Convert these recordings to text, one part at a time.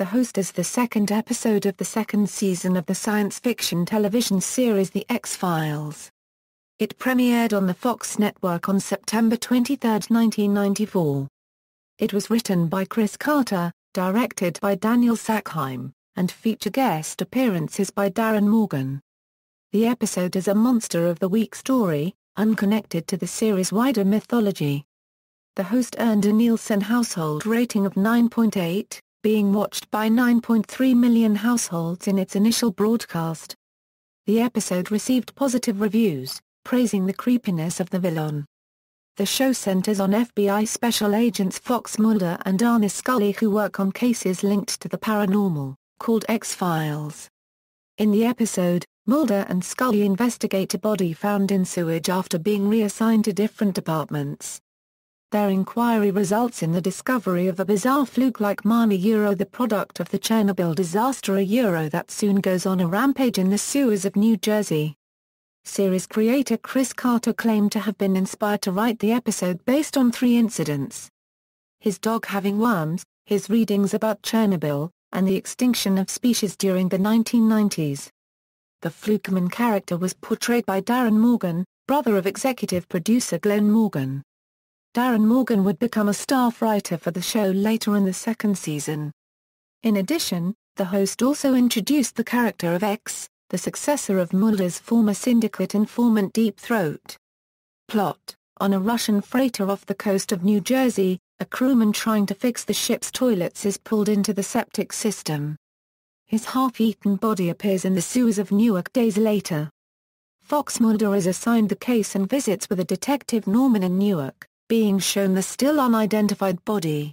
The Host is the second episode of the second season of the science fiction television series The X-Files. It premiered on the Fox network on September 23, 1994. It was written by Chris Carter, directed by Daniel Sackheim, and featured guest appearances by Darin Morgan. The episode is a Monster of the Week story, unconnected to the series' wider mythology. The Host earned a Nielsen household rating of 9.8, being watched by 9.3 million households in its initial broadcast. The episode received positive reviews, praising the creepiness of the villain. The show centers on FBI special agents Fox Mulder and Daniel Scully who work on cases linked to the paranormal, called X-Files. In the episode, Mulder and Scully investigate a body found in sewage after being reassigned to different departments. Their inquiry results in the discovery of a bizarre fluke-like man the product of the Chernobyl disaster that soon goes on a rampage in the sewers of New Jersey. Series creator Chris Carter claimed to have been inspired to write the episode based on 3 incidents: his dog having worms, his readings about Chernobyl, and the extinction of species during the 1990s. The flukeman character was portrayed by Darin Morgan, brother of executive producer Glenn Morgan. Darin Morgan would become a staff writer for the show later in the second season. In addition, the Host also introduced the character of X, the successor of Mulder's former syndicate informant Deep Throat. Plot: on a Russian freighter off the coast of New Jersey, a crewman trying to fix the ship's toilets is pulled into the septic system. His half-eaten body appears in the sewers of Newark days later. Fox Mulder is assigned the case and visits with a detective Norman in Newark, being shown the still unidentified body.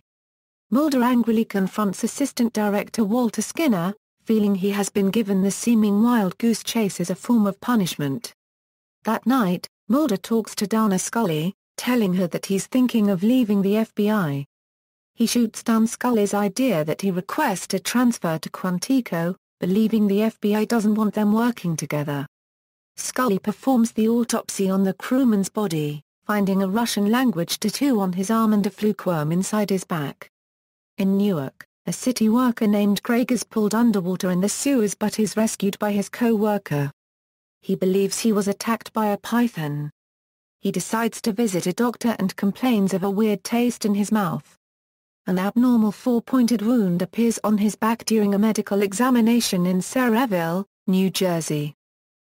Mulder angrily confronts Assistant Director Walter Skinner, feeling he has been given the seeming wild goose chase as a form of punishment. That night, Mulder talks to Dana Scully, telling her that he's thinking of leaving the FBI. He shoots down Scully's idea that he request a transfer to Quantico, believing the FBI doesn't want them working together. Scully performs the autopsy on the crewman's body, finding a Russian-language tattoo on his arm and a fluke worm inside his back. In Newark, a city worker named Craig is pulled underwater in the sewers but is rescued by his co-worker. He believes he was attacked by a python. He decides to visit a doctor and complains of a weird taste in his mouth. An abnormal 4-pointed wound appears on his back during a medical examination in Sayreville, New Jersey.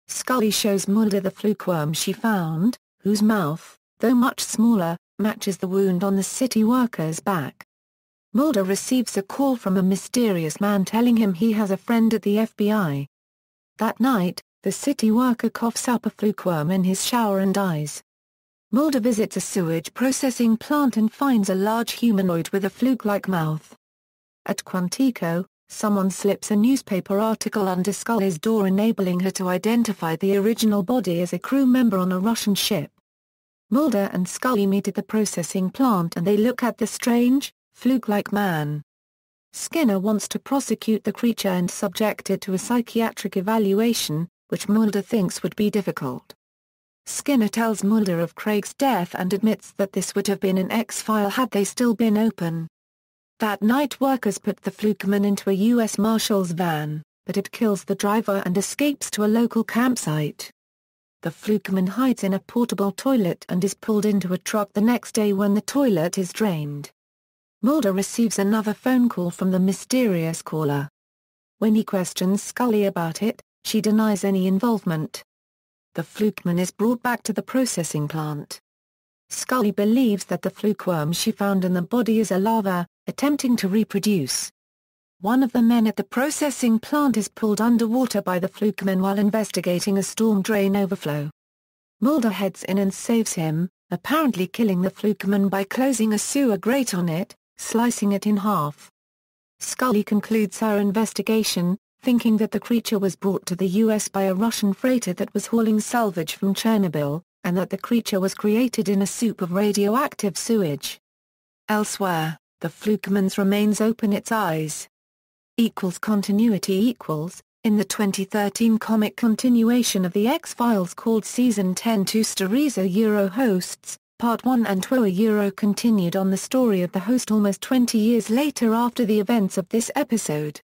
Scully shows Mulder the fluke worm she found, whose mouth, though much smaller, matches the wound on the city worker's back. Mulder receives a call from a mysterious man telling him he has a friend at the FBI. That night, the city worker coughs up a fluke worm in his shower and dies. Mulder visits a sewage processing plant and finds a large humanoid with a fluke-like mouth. At Quantico, someone slips a newspaper article under Scully's door enabling her to identify the original body as a crew member on a Russian ship. Mulder and Scully meet at the processing plant and they look at the strange, fluke-like man. Skinner wants to prosecute the creature and subject it to a psychiatric evaluation, which Mulder thinks would be difficult. Skinner tells Mulder of Craig's death and admits that this would have been an X-file had they still been open. That night workers put the flukeman into a U.S. Marshal's van, but it kills the driver and escapes to a local campsite. The flukeman hides in a portable toilet and is pulled into a truck the next day when the toilet is drained. Mulder receives another phone call from the mysterious caller. When he questions Scully about it, she denies any involvement. The flukeman is brought back to the processing plant. Scully believes that the fluke worm she found in the body is a larva, attempting to reproduce. One of the men at the processing plant is pulled underwater by the flukeman while investigating a storm drain overflow. Mulder heads in and saves him, apparently killing the flukeman by closing a sewer grate on it, slicing it in half. Scully concludes her investigation, thinking that the creature was brought to the U.S. by a Russian freighter that was hauling salvage from Chernobyl, and that the creature was created in a soup of radioactive sewage. Elsewhere, the flukeman's remains open its eyes. Continuity in the 2013 comic continuation of The X-Files called Season 10 Two Storizo Hosts, Part 1 and 2 continued on the story of the host almost 20 years later after the events of this episode.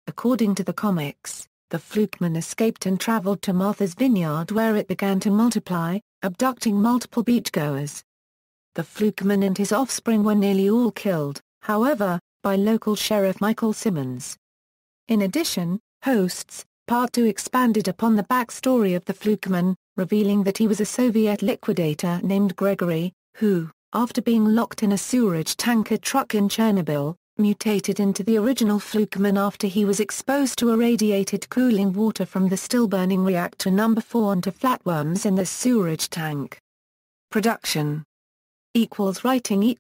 According to the comics, the flukeman escaped and traveled to Martha's Vineyard where it began to multiply, abducting multiple beachgoers. The flukeman and his offspring were nearly all killed, however, by local Sheriff Michael Simmons. In addition, Hosts, Part 2 expanded upon the backstory of the flukeman, revealing that he was a Soviet liquidator named Gregory, who, after being locked in a sewage tanker truck in Chernobyl, mutated into the original flukeman after he was exposed to irradiated cooling water from the still-burning reactor number 4 and to flatworms in the sewage tank. Production =writing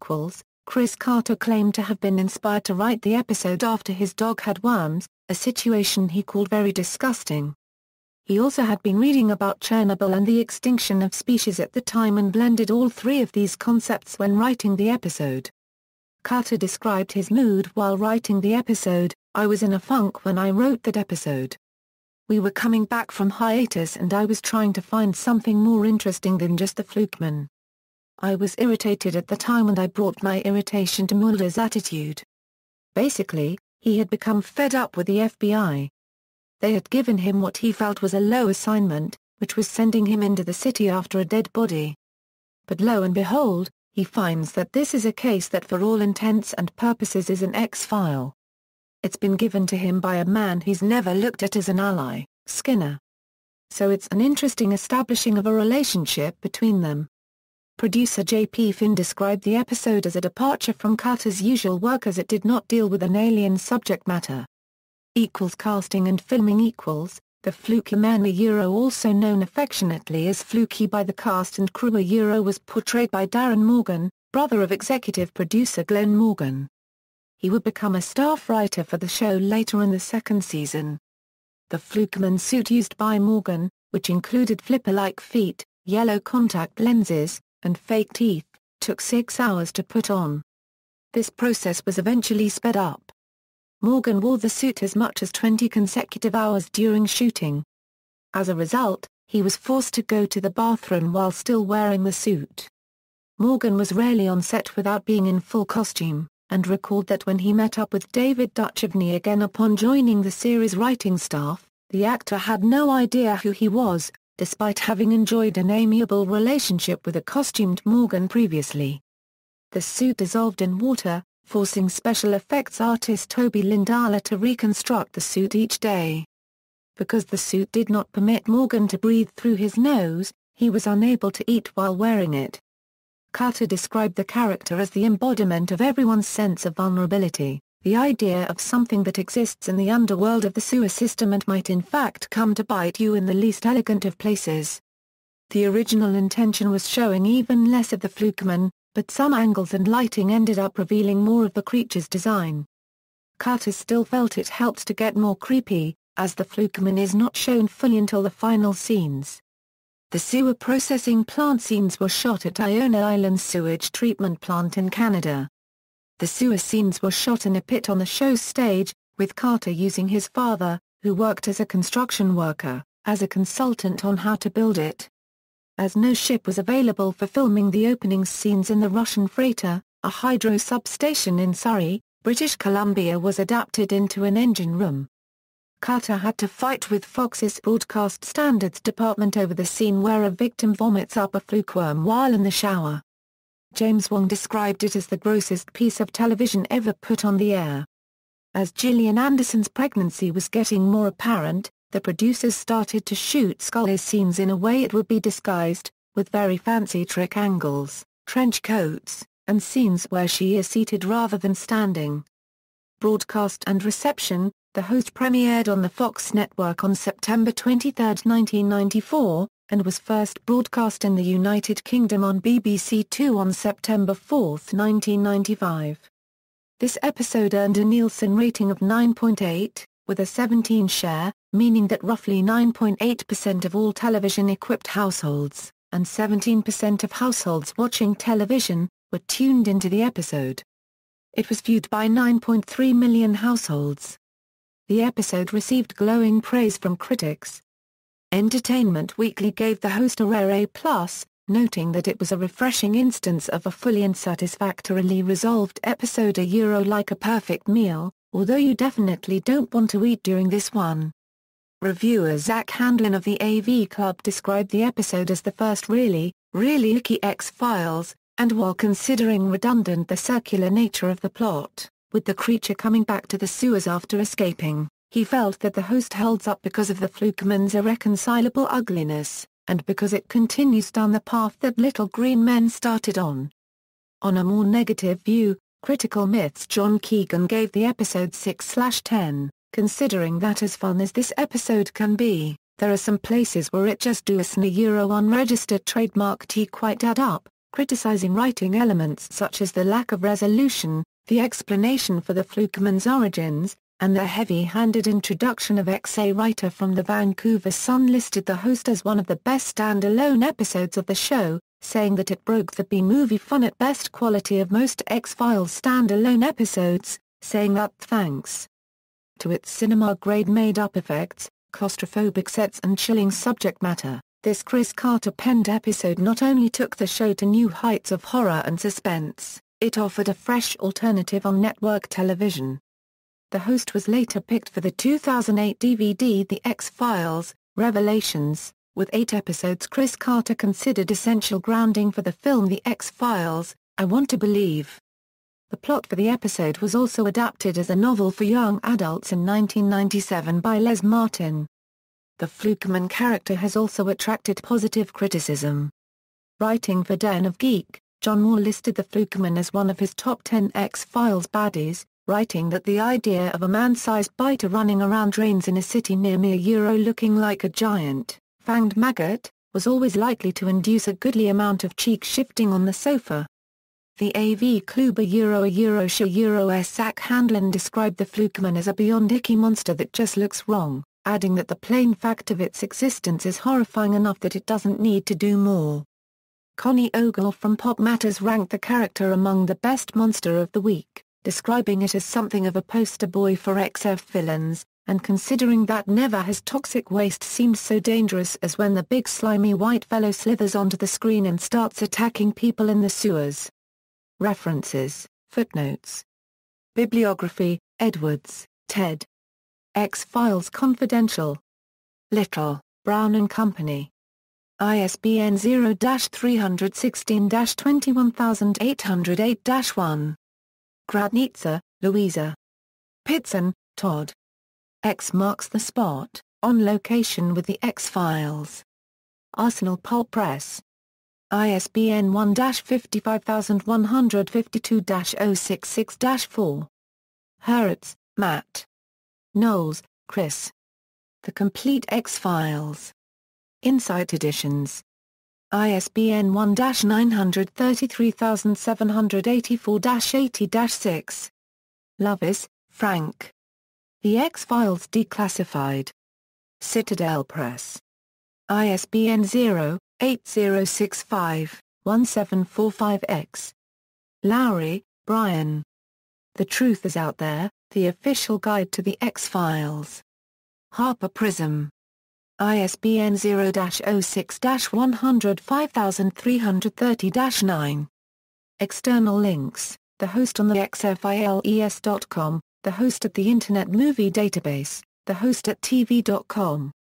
Chris Carter claimed to have been inspired to write the episode after his dog had worms, a situation he called very disgusting. He also had been reading about Chernobyl and the extinction of species at the time and blended all three of these concepts when writing the episode. Carter described his mood while writing the episode: "I was in a funk when I wrote that episode. We were coming back from hiatus and I was trying to find something more interesting than just the flukeman. I was irritated at the time and I brought my irritation to Mulder's attitude. Basically, he had become fed up with the FBI. They had given him what he felt was a low assignment, which was sending him into the city after a dead body. But lo and behold, he finds that this is a case that for all intents and purposes is an X-file. It's been given to him by a man he's never looked at as an ally, Skinner. So it's an interesting establishing of a relationship between them." Producer J.P. Finn described the episode as a departure from Carter's usual work as it did not deal with an alien subject matter. Casting and filming The Flukeman also known affectionately as Fluky by the cast and crew was portrayed by Darin Morgan, brother of executive producer Glenn Morgan. He would become a staff writer for the show later in the second season. The Flukeman suit used by Morgan, which included flipper-like feet, yellow contact lenses, and fake teeth, took 6 hours to put on. This process was eventually sped up. Morgan wore the suit as much as 20 consecutive hours during shooting. As a result, he was forced to go to the bathroom while still wearing the suit. Morgan was rarely on set without being in full costume, and recalled that when he met up with David Duchovny again upon joining the series writing staff, the actor had no idea who he was, despite having enjoyed an amiable relationship with a costumed Morgan previously. The suit dissolved in water, forcing special effects artist Toby Lindala to reconstruct the suit each day. Because the suit did not permit Morgan to breathe through his nose, he was unable to eat while wearing it. Carter described the character as the embodiment of everyone's sense of vulnerability, the idea of something that exists in the underworld of the sewer system and might in fact come to bite you in the least elegant of places. The original intention was showing even less of the flukeman, but some angles and lighting ended up revealing more of the creature's design. Carter still felt it helped to get more creepy, as the flukeman is not shown fully until the final scenes. The sewer processing plant scenes were shot at Iona Island's sewage treatment plant in Canada. The sewer scenes were shot in a pit on the show's stage, with Carter using his father, who worked as a construction worker, as a consultant on how to build it. As no ship was available for filming the opening scenes in the Russian freighter, a hydro substation in Surrey, British Columbia was adapted into an engine room. Carter had to fight with Fox's broadcast standards department over the scene where a victim vomits up a flukeworm while in the shower. James Wong described it as the grossest piece of television ever put on the air. As Gillian Anderson's pregnancy was getting more apparent, the producers started to shoot Scully's scenes in a way it would be disguised, with very fancy trick angles, trench coats, and scenes where she is seated rather than standing. Broadcast and reception: the host premiered on the Fox network on September 23, 1994, and was first broadcast in the United Kingdom on BBC Two on September 4, 1995. This episode earned a Nielsen rating of 9.8, with a 17 share, meaning that roughly 9.8% of all television-equipped households, and 17% of households watching television, were tuned into the episode. It was viewed by 9.3 million households. The episode received glowing praise from critics. Entertainment Weekly gave the host a rare A+, noting that it was a refreshing instance of a fully and satisfactorily resolved episode, like a perfect meal, although you definitely don't want to eat during this one. Reviewer Zach Handlin of the AV Club described the episode as the first really icky X-Files, and while considering redundant the circular nature of the plot, with the creature coming back to the sewers after escaping, he felt that the host holds up because of the flukeman's irreconcilable ugliness, and because it continues down the path that Little Green Men started on. On a more negative view, Critical Myths John Keegan gave the episode 6/10, considering that as fun as this episode can be, there are some places where it just doesn't unregistered trademark quite add up, criticizing writing elements such as the lack of resolution, the explanation for the flukeman's origins, and the heavy-handed introduction of ex-A writer from the Vancouver Sun listed the host as one of the best standalone episodes of the show, saying that it broke the B-movie fun at best quality of most X-Files standalone episodes, saying that thanks to its cinema-grade made-up effects, claustrophobic sets and chilling subject matter, this Chris Carter-penned episode not only took the show to new heights of horror and suspense, it offered a fresh alternative on network television. The host was later picked for the 2008 DVD The X-Files, Revelations, with 8 episodes Chris Carter considered essential grounding for the film The X-Files, I Want to Believe. The plot for the episode was also adapted as a novel for young adults in 1997 by Les Martin. The Flukeman character has also attracted positive criticism. Writing for Den of Geek, John Moore listed the Flukeman as one of his top 10 X-Files baddies, writing that the idea of a man-sized biter running around drains in a city near me looking like a giant, fanged maggot, was always likely to induce a goodly amount of cheek shifting on the sofa. The AV Club Zach Handlin described the Flukeman as a beyond icky monster that just looks wrong, adding that the plain fact of its existence is horrifying enough that it doesn't need to do more. Connie Ogle from Pop Matters ranked the character among the best monster of the week, describing it as something of a poster boy for XF villains, and considering that never has toxic waste seemed so dangerous as when the big slimy white fellow slithers onto the screen and starts attacking people in the sewers. References, footnotes. Bibliography, Edwards, Ted. X-Files Confidential. Little, Brown and Company. ISBN 0-316-21808-1. Gradnitzer, Louisa. Pitson, Todd. X marks the spot, on location with the X-Files. Arsenal Pulp Press. ISBN 1-55152-066-4. Hurwitz, Matt. Knowles, Chris. The Complete X-Files. Insight Editions. ISBN 1-933784-80-6. Lovis, Frank. The X-Files Declassified. Citadel Press. ISBN 0-8065-1745-X. Lowry, Brian. The Truth Is Out There, The Official Guide to the X-Files. Harper Prism. ISBN 0-06-105330-9. External links, the host on the xfiles.com, the host at the Internet Movie Database, the host at tv.com.